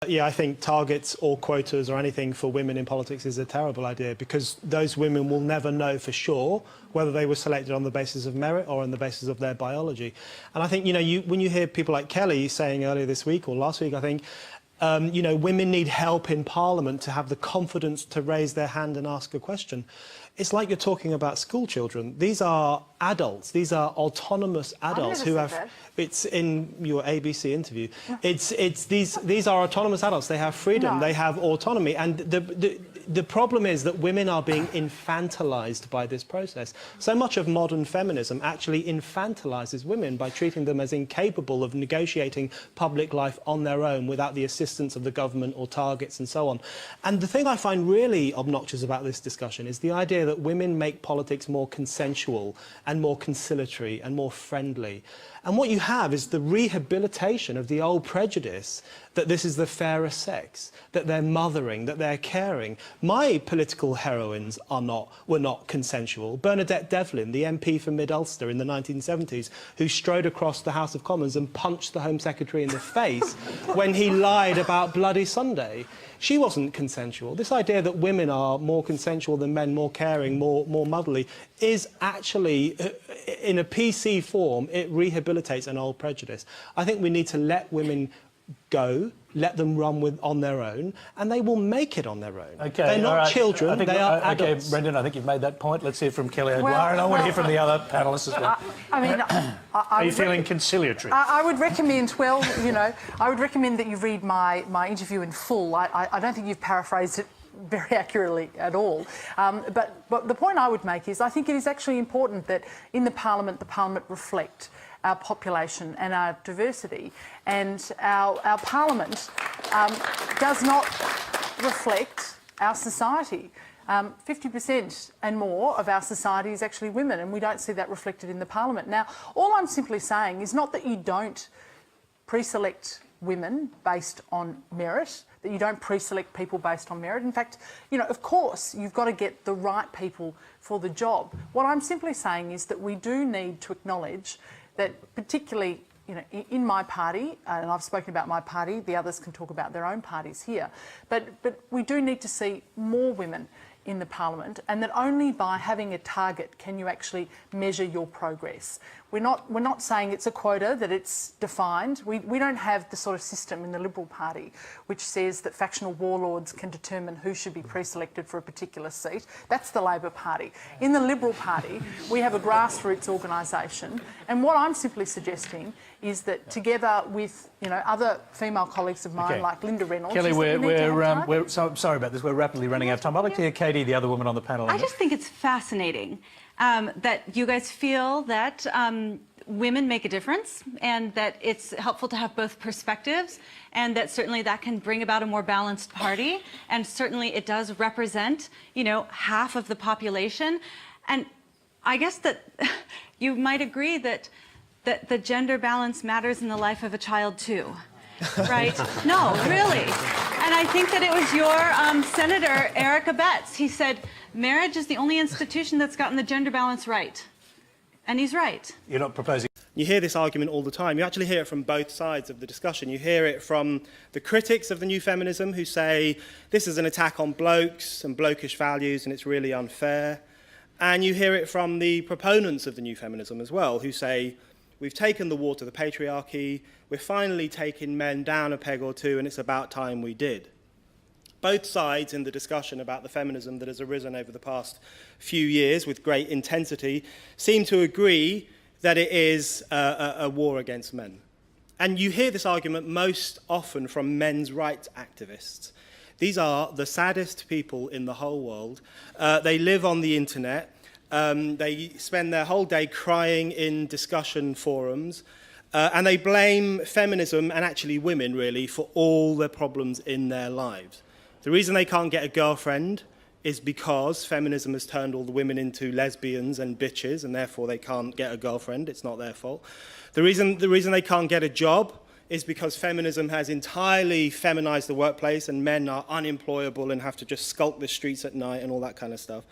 yeah, I think targets or quotas or anything for women in politics is a terrible idea, because those women will never know for sure whether they were selected on the basis of merit or on the basis of their biology. And I think, you know, when you hear people like Kelly saying earlier this week or last week, I think, you know, women need help in Parliament to have the confidence to raise their hand and ask a question. It's like you're talking about school children. These are adults. These are autonomous adults who have... That. It's in your ABC interview. These are autonomous adults. They have freedom. No. They have autonomy. And the problem is that women are being infantilized by this process. So much of modern feminism actually infantilizes women by treating them as incapable of negotiating public life on their own without the assistance of the government or targets and so on. And the thing I find really obnoxious about this discussion is the idea that women make politics more consensual and more conciliatory and more friendly. And what you have is the rehabilitation of the old prejudice that this is the fairer sex, that they're mothering, that they're caring. My political heroines were not consensual. Bernadette Devlin, the MP for Mid-Ulster in the 1970s, who strode across the House of Commons and punched the Home Secretary in the face when he lied about Bloody Sunday. She wasn't consensual. This idea that women are more consensual than men, more caring, more motherly, is actually, in a PC form, it rehabilitates an old prejudice. I think we need to let women go, let them run on their own, and they will make it on their own. Okay, they're not children, they are adults. Okay, Brendan, I think you've made that point. Let's hear from Kelly O'Dwyer, and I want to hear from the other panellists as well. I mean, are you feeling conciliatory? I would recommend, well, you know, I would recommend that you read my interview in full. I don't think you've paraphrased it very accurately at all. But the point I would make is I think it is actually important that in the Parliament reflect our population and our diversity, and our Parliament does not reflect our society. 50% and more of our society is actually women, and we don't see that reflected in the Parliament. Now, all I'm simply saying is not that you don't pre-select women based on merit, that you don't pre-select people based on merit. In fact, you know, of course, you've got to get the right people for the job. What I'm simply saying is that we do need to acknowledge that, particularly, you know, in my party, and I've spoken about my party, the others can talk about their own parties here, but we do need to see more women in the Parliament, and that only by having a target can you actually measure your progress. We're not saying it's a quota, that it's defined. We don't have the sort of system in the Liberal Party which says that factional warlords can determine who should be pre-selected for a particular seat. That's the Labor Party. In the Liberal Party, we have a grassroots organisation, and what I'm simply suggesting is that together with, you know, other female colleagues of mine, like Linda Reynolds... Kelly, sorry about this, we're rapidly running out of time. I'd like to hear Katie, the other woman on the panel. I just think it's fascinating that you guys feel that women make a difference, and that it's helpful to have both perspectives, and that certainly that can bring about a more balanced party, and certainly it does represent, you know, half of the population. And I guess that you might agree that the gender balance matters in the life of a child too, right? No, really. And I think that it was your Senator Eric Abetz. He said, marriage is the only institution that's gotten the gender balance right. And he's right. You're not proposing... You hear this argument all the time. You actually hear it from both sides of the discussion. You hear it from the critics of the new feminism who say this is an attack on blokes and blokish values and it's really unfair. And you hear it from the proponents of the new feminism as well, who say we've taken the war to the patriarchy, we're finally taking men down a peg or two, and it's about time we did. Both sides in the discussion about the feminism that has arisen over the past few years with great intensity seem to agree that it is a war against men. And you hear this argument most often from men's rights activists. These are the saddest people in the whole world. They live on the internet. They spend their whole day crying in discussion forums. And they blame feminism, and actually women really, for all the problems in their lives. The reason they can't get a girlfriend is because feminism has turned all the women into lesbians and bitches, and therefore they can't get a girlfriend. It's not their fault. The reason they can't get a job is because feminism has entirely feminized the workplace, and men are unemployable and have to just skulk the streets at night and all that kind of stuff.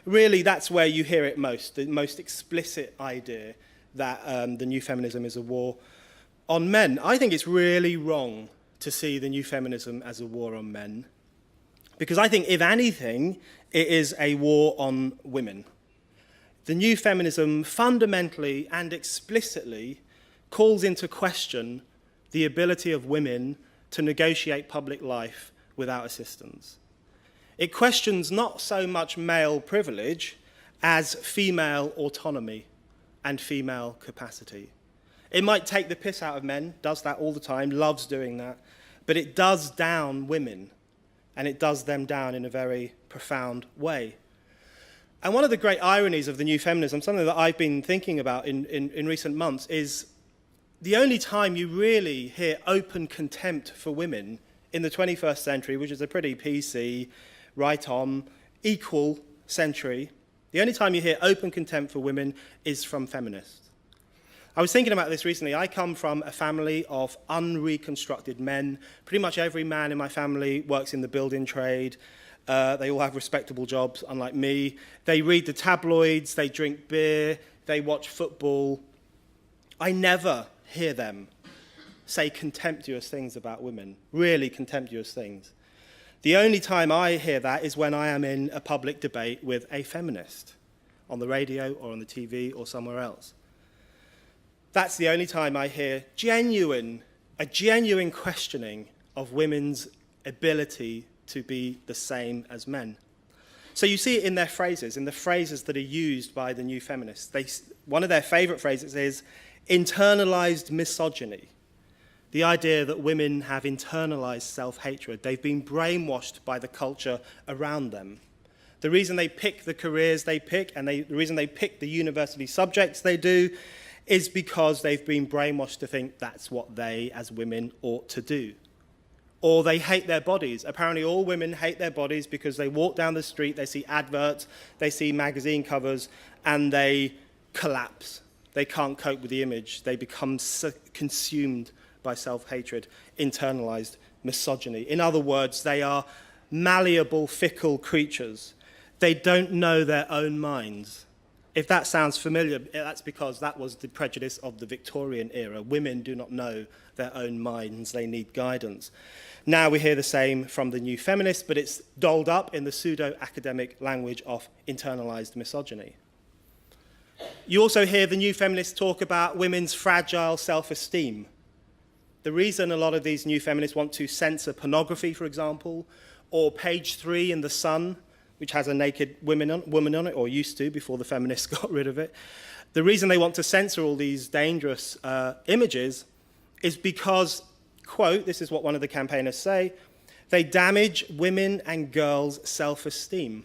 Really, that's where you hear it most, the most explicit idea that the new feminism is a war on men. I think it's really wrong to see the new feminism as a war on men, because I think, if anything, it is a war on women. The new feminism fundamentally and explicitly calls into question the ability of women to negotiate public life without assistance. It questions not so much male privilege as female autonomy and female capacity. It might take the piss out of men, does that all the time, loves doing that, but it does down women, and it does them down in a very profound way. And one of the great ironies of the new feminism, something that I've been thinking about in recent months, is the only time you really hear open contempt for women in the 21st century, which is a pretty PC, right-on, equal century, the only time you hear open contempt for women is from feminists. I was thinking about this recently. I come from a family of unreconstructed men. Pretty much every man in my family works in the building trade. They all have respectable jobs, unlike me. They read the tabloids, they drink beer, they watch football. I never hear them say contemptuous things about women, really contemptuous things. The only time I hear that is when I am in a public debate with a feminist, on the radio or on the TV or somewhere else. That's the only time I hear a genuine questioning of women's ability to be the same as men. So you see it in their phrases, in the phrases that are used by the new feminists. One of their favorite phrases is internalized misogyny. The idea that women have internalized self-hatred. They've been brainwashed by the culture around them. The reason they pick the careers they pick, and the reason they pick the university subjects they do, is because they've been brainwashed to think that's what they, as women, ought to do. Or they hate their bodies. Apparently all women hate their bodies because they walk down the street, they see adverts, they see magazine covers, and they collapse. They can't cope with the image. They become consumed by self-hatred, internalized misogyny. In other words, they are malleable, fickle creatures. They don't know their own minds. If that sounds familiar, that's because that was the prejudice of the Victorian era. Women do not know their own minds. They need guidance. Now we hear the same from the new feminists, but it's dolled up in the pseudo-academic language of internalized misogyny. You also hear the new feminists talk about women's fragile self-esteem. The reason a lot of these new feminists want to censor pornography, for example, or page 3 in The Sun, which has a naked woman on it, or used to before the feminists got rid of it. The reason they want to censor all these dangerous images is because, quote, this is what one of the campaigners say, they damage women and girls' self-esteem.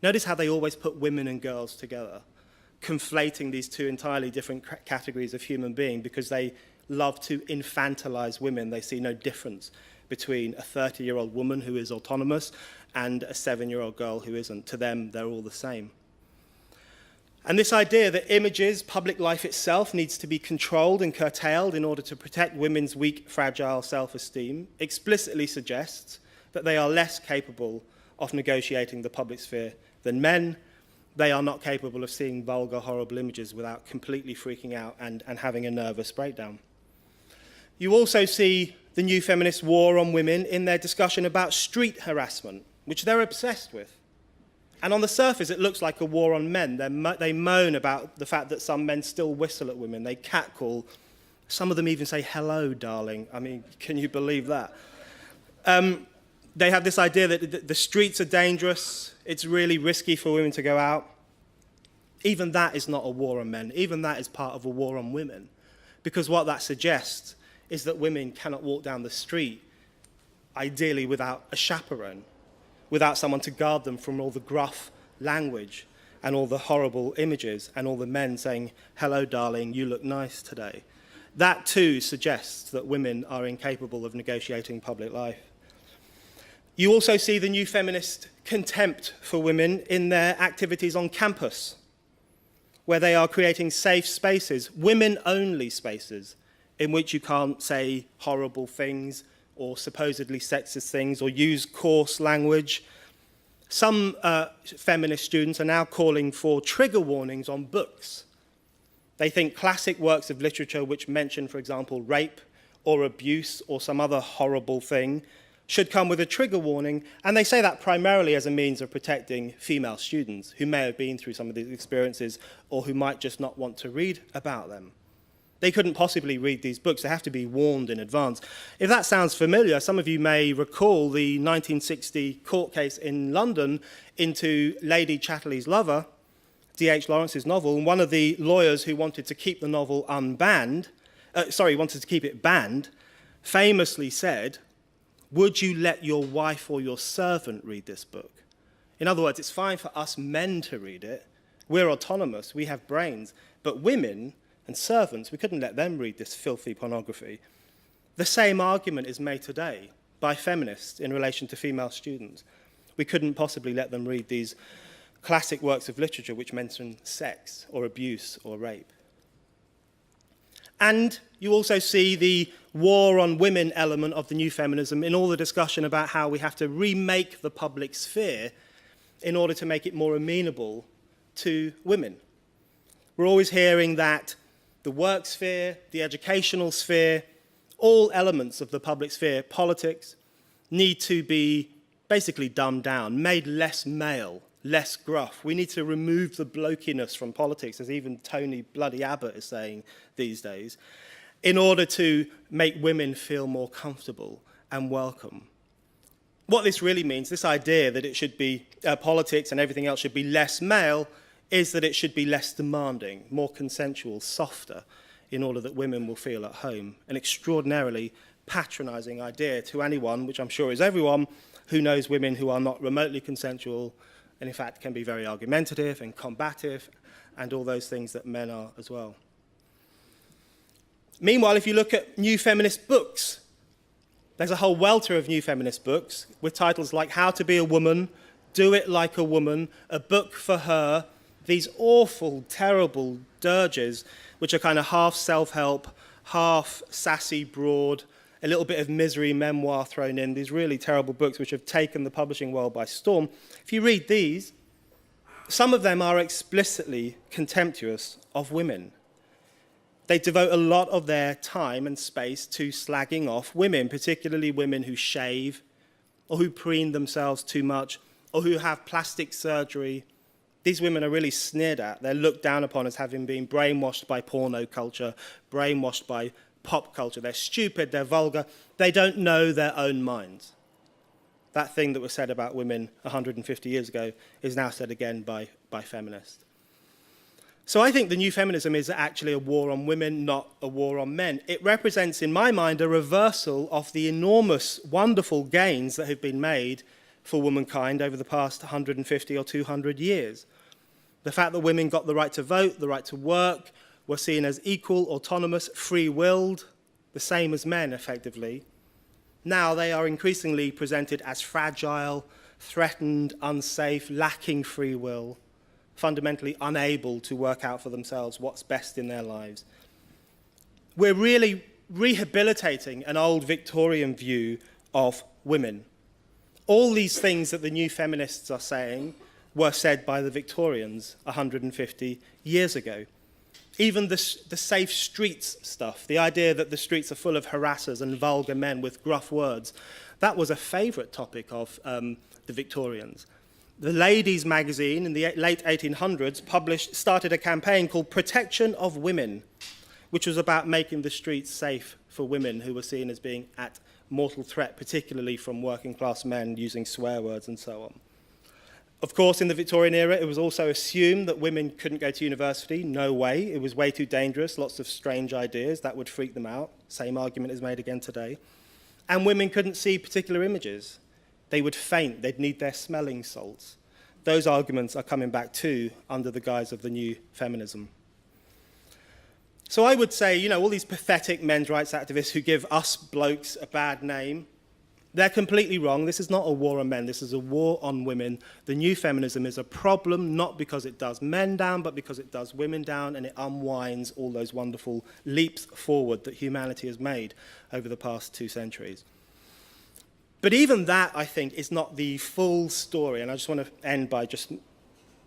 Notice how they always put women and girls together, conflating these two entirely different categories of human being because they love to infantilize women. They see no difference between a 30-year-old woman who is autonomous and a 7-year-old girl who isn't. To them, they're all the same. And this idea that images, public life itself, needs to be controlled and curtailed in order to protect women's weak, fragile self-esteem explicitly suggests that they are less capable of negotiating the public sphere than men. They are not capable of seeing vulgar, horrible images without completely freaking out and having a nervous breakdown. You also see the new feminist war on women in their discussion about street harassment, which they're obsessed with. And on the surface, it looks like a war on men. They moan about the fact that some men still whistle at women. They catcall. Some of them even say, hello, darling. I mean, can you believe that? They have this idea that the streets are dangerous. It's really risky for women to go out. Even that is not a war on men. Even that is part of a war on women. Because what that suggests is that women cannot walk down the street, ideally without a chaperone, without someone to guard them from all the gruff language and all the horrible images and all the men saying, hello, darling, you look nice today. That, too, suggests that women are incapable of negotiating public life. You also see the new feminist contempt for women in their activities on campus, where they are creating safe spaces, women-only spaces, in which you can't say horrible things or supposedly sexist things or use coarse language. Some feminist students are now calling for trigger warnings on books. They think classic works of literature which mention, for example, rape or abuse or some other horrible thing should come with a trigger warning, and they say that primarily as a means of protecting female students who may have been through some of these experiences or who might just not want to read about them. They couldn't possibly read these books. They have to be warned in advance. If that sounds familiar, some of you may recall the 1960 court case in London into Lady Chatterley's Lover, D.H. Lawrence's novel, and one of the lawyers who wanted to keep the novel wanted to keep it banned, famously said, "Would you let your wife or your servant read this book?" In other words, it's fine for us men to read it. We're autonomous, we have brains, but women and servants, we couldn't let them read this filthy pornography. The same argument is made today by feminists in relation to female students. We couldn't possibly let them read these classic works of literature which mention sex or abuse or rape. And you also see the war on women element of the new feminism in all the discussion about how we have to remake the public sphere in order to make it more amenable to women. We're always hearing that the work sphere, the educational sphere, all elements of the public sphere, politics, need to be basically dumbed down, made less male, less gruff. We need to remove the blokiness from politics, as even Tony Bloody Abbott is saying these days, in order to make women feel more comfortable and welcome. What this really means, this idea that it should be politics and everything else should be less male, is that it should be less demanding, more consensual, softer, in order that women will feel at home. An extraordinarily patronizing idea to anyone, which I'm sure is everyone, who knows women who are not remotely consensual and in fact can be very argumentative and combative and all those things that men are as well. Meanwhile, if you look at new feminist books, there's a whole welter of new feminist books with titles like How to Be a Woman, Do It Like a Woman, A Book for Her, these awful, terrible dirges, which are kind of half self-help, half sassy, broad, a little bit of misery memoir thrown in, these really terrible books which have taken the publishing world by storm. If you read these, some of them are explicitly contemptuous of women. They devote a lot of their time and space to slagging off women, particularly women who shave, or who preen themselves too much, or who have plastic surgery. These women are really sneered at. They're looked down upon as having been brainwashed by porno culture, brainwashed by pop culture. They're stupid, they're vulgar, they don't know their own minds. That thing that was said about women 150 years ago is now said again by feminists. So I think the new feminism is actually a war on women, not a war on men. It represents, in my mind, a reversal of the enormous, wonderful gains that have been made for womankind over the past 150 or 200 years. The fact that women got the right to vote, the right to work, were seen as equal, autonomous, free-willed, the same as men, effectively. Now they are increasingly presented as fragile, threatened, unsafe, lacking free will, fundamentally unable to work out for themselves what's best in their lives. We're really rehabilitating an old Victorian view of women. All these things that the new feminists are saying were said by the Victorians 150 years ago. Even the safe streets stuff, the idea that the streets are full of harassers and vulgar men with gruff words, that was a favourite topic of the Victorians. The Ladies' magazine in the late 1800s started a campaign called Protection of Women, which was about making the streets safe for women who were seen as being at mortal threat, particularly from working class men using swear words and so on. Of course, in the Victorian era, it was also assumed that women couldn't go to university. No way. It was way too dangerous. Lots of strange ideas. That would freak them out. Same argument is made again today. And women couldn't see particular images. They would faint. They'd need their smelling salts. Those arguments are coming back too under the guise of the new feminism. So I would say, all these pathetic men's rights activists who give us blokes a bad name, they're completely wrong. This is not a war on men. This is a war on women. The new feminism is a problem, not because it does men down, but because it does women down, and it unwinds all those wonderful leaps forward that humanity has made over the past 2 centuries. But even that, I think, is not the full story, and I just want to end by just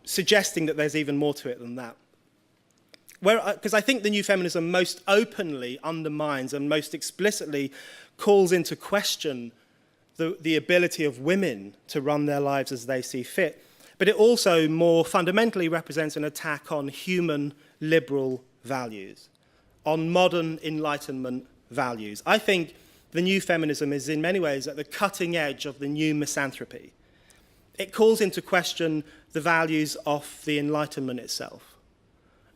suggesting that there's even more to it than that. because I think the new feminism most openly undermines and most explicitly calls into question the ability of women to run their lives as they see fit. But it also more fundamentally represents an attack on human liberal values, on modern Enlightenment values. I think the new feminism is in many ways at the cutting edge of the new misanthropy. It calls into question the values of the Enlightenment itself.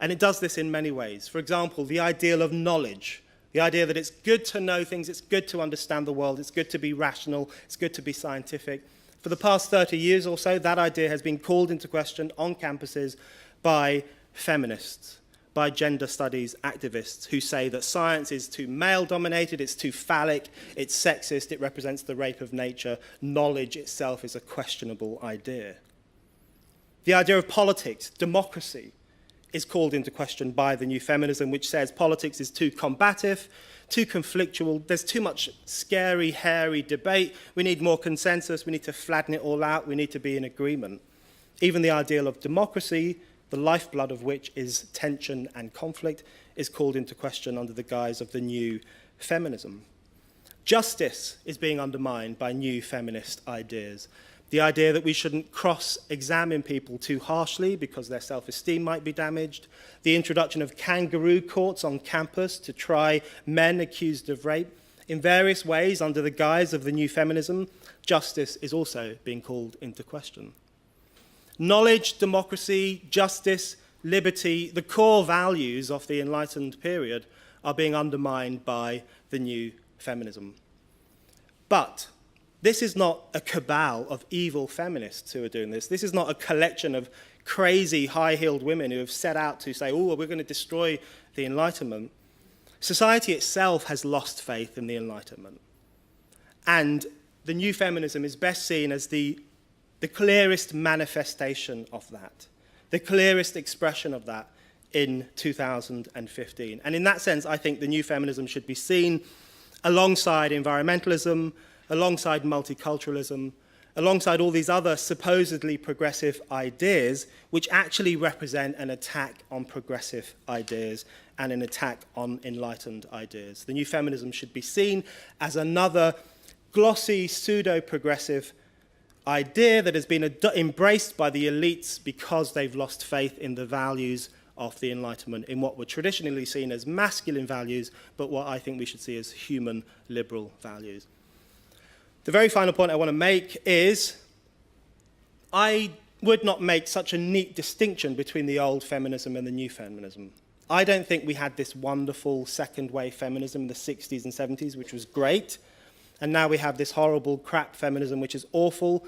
And it does this in many ways. For example, the ideal of knowledge, the idea that it's good to know things, it's good to understand the world, it's good to be rational, it's good to be scientific. For the past 30 years or so, that idea has been called into question on campuses by feminists, by gender studies activists who say that science is too male-dominated, it's too phallic, it's sexist, it represents the rape of nature, knowledge itself is a questionable idea. The idea of politics, democracy, is called into question by the new feminism, which says politics is too combative, too conflictual, there's too much scary, hairy debate, we need more consensus, we need to flatten it all out, we need to be in agreement. Even the ideal of democracy, the lifeblood of which is tension and conflict, is called into question under the guise of the new feminism. Justice is being undermined by new feminist ideas. The idea that we shouldn't cross-examine people too harshly because their self-esteem might be damaged. The introduction of kangaroo courts on campus to try men accused of rape. In various ways, under the guise of the new feminism, justice is also being called into question. Knowledge, democracy, justice, liberty, the core values of the enlightened period are being undermined by the new feminism. But this is not a cabal of evil feminists who are doing this. This is not a collection of crazy, high-heeled women who have set out to say, oh, well, we're going to destroy the Enlightenment. Society itself has lost faith in the Enlightenment. And the new feminism is best seen as the clearest manifestation of that, the clearest expression of that in 2015. And in that sense, I think the new feminism should be seen alongside environmentalism, alongside multiculturalism, alongside all these other supposedly progressive ideas, which actually represent an attack on progressive ideas and an attack on enlightened ideas. The new feminism should be seen as another glossy, pseudo-progressive idea that has been embraced by the elites because they've lost faith in the values of the Enlightenment, in what were traditionally seen as masculine values, but what I think we should see as human liberal values. The very final point I want to make is I would not make such a neat distinction between the old feminism and the new feminism. I don't think we had this wonderful second-wave feminism in the 60s and 70s, which was great, and now we have this horrible crap feminism, which is awful.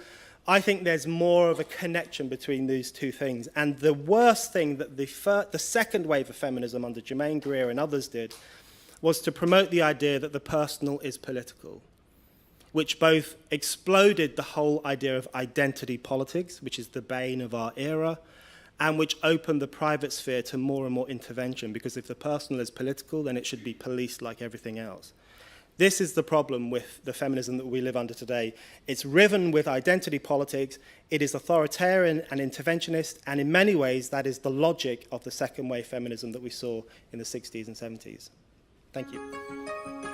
I think there's more of a connection between these two things. And the worst thing that the second wave of feminism under Germaine Greer and others did was to promote the idea that the personal is political, which both exploded the whole idea of identity politics, which is the bane of our era, and which opened the private sphere to more and more intervention, because if the personal is political, then it should be policed like everything else. This is the problem with the feminism that we live under today. It's riven with identity politics, it is authoritarian and interventionist, and in many ways that is the logic of the second wave feminism that we saw in the 60s and 70s. Thank you.